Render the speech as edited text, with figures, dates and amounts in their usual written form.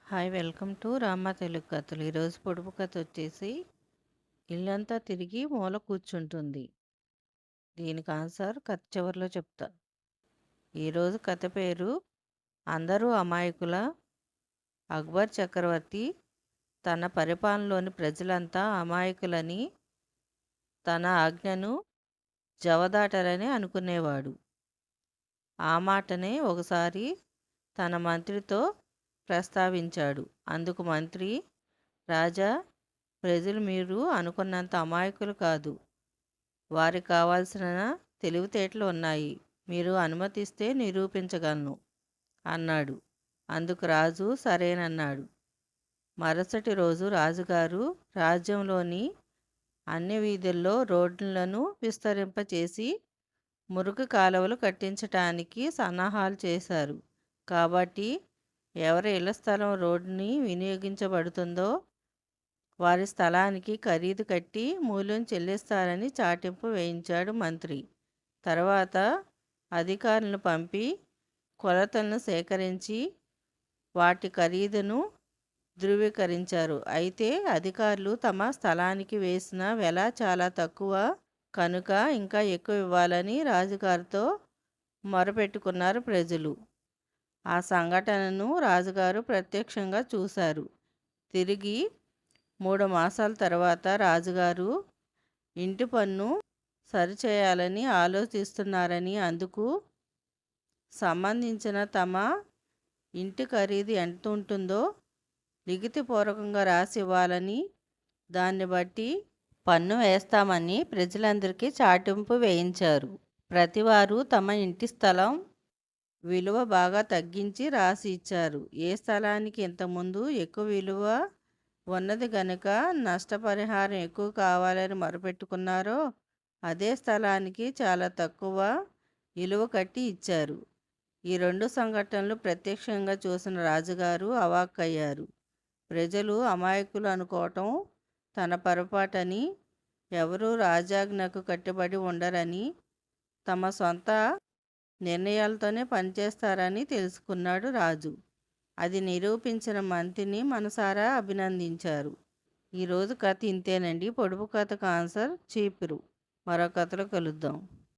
Hi welcome to Rama Telugu కథలు. ఈరోజు పొడుపు కథ వచ్చేసి ఇల్లంతా తిరిగి మూల కూర్చుంటుంది. దీనికి ఆన్సర్ కథ చివరిలో చెప్తా. ఈరోజు కథ పేరు అందరూ అమాయకుల. అక్బర్ చక్రవర్తి తన పరిపాలనలోని ప్రజలంతా అమాయకులని, తన ఆజ్ఞను జవదాటరని అనుకునేవాడు. ఆ మాటనే ఒకసారి తన మంత్రితో ప్రస్తావించాడు. అందుకు మంత్రి, రాజా, ప్రజలు మీరు అనుకున్నంత అమాయకులు కాదు. వారికి కావాల్సిన తెలివితేటలు ఉన్నాయి. మీరు అనుమతిస్తే నిరూపించగలను అన్నాడు. అందుకు రాజు సరేనన్నాడు. మరుసటి రోజు రాజుగారు రాజ్యంలోని అన్ని వీధుల్లో రోడ్లను విస్తరింపచేసి మురుగు కాలువలు కట్టించటానికి సన్నాహాలు చేశారు. కాబట్టి ఎవరి ఇళ్ల స్థలం రోడ్డుని వినియోగించబడుతుందో వారి స్థలానికి ఖరీదు కట్టి మూల్యం చెల్లిస్తారని చాటింపు వేయించాడు మంత్రి. తర్వాత అధికారులను పంపి కొలతలను సేకరించి వాటి ఖరీదును ధృవీకరించారు. అయితే అధికారులు తమ స్థలానికి వేసిన వెల చాలా తక్కువ కనుక ఇంకా ఎక్కువ ఇవ్వాలని రాజుగారితో మొరపెట్టుకున్నారు ప్రజలు. ఆ సంఘటనను రాజుగారు ప్రత్యక్షంగా చూశారు. తిరిగి 3 మాసాల తర్వాత రాజుగారు ఇంటి పన్ను సరిచేయాలని ఆలోచిస్తున్నారని, అందుకు సంబంధించిన తమ ఇంటి ఖరీదు ఎంత ఉంటుందో లిఖితపూర్వకంగా రాసి ఇవ్వాలని, దాన్ని బట్టి పన్ను వేస్తామని ప్రజలందరికీ చాటింపు వేయించారు. ప్రతివారు తమ ఇంటి స్థలం విలువ బాగా తగ్గించి రాసి ఇచ్చారు. ఏ స్థలానికి ఇంతకుముందు ఎక్కువ విలువ ఉన్నది గనుక నష్టపరిహారం ఎక్కువ కావాలని మొరపెట్టుకున్నారో అదే స్థలానికి చాలా తక్కువ విలువ కట్టి ఇచ్చారు. ఈ 2 సంఘటనలు ప్రత్యక్షంగా చూసిన రాజుగారు అవాక్కయ్యారు. ప్రజలు అమాయకులు అనుకోవటం తన పొరపాటని, ఎవరూ రాజాజ్ఞకు కట్టుబడి ఉండరని, తమ సొంత నిర్ణయాలతోనే పనిచేస్తారని తెలుసుకున్నాడు రాజు. అది నిరూపించిన మంత్రిని మనసారా అభినందించారు. ఈరోజు కథ ఇంతేనండి. పొడుపు కథకు ఆన్సర్ చీపురు. మరో కథలో కలుద్దాం.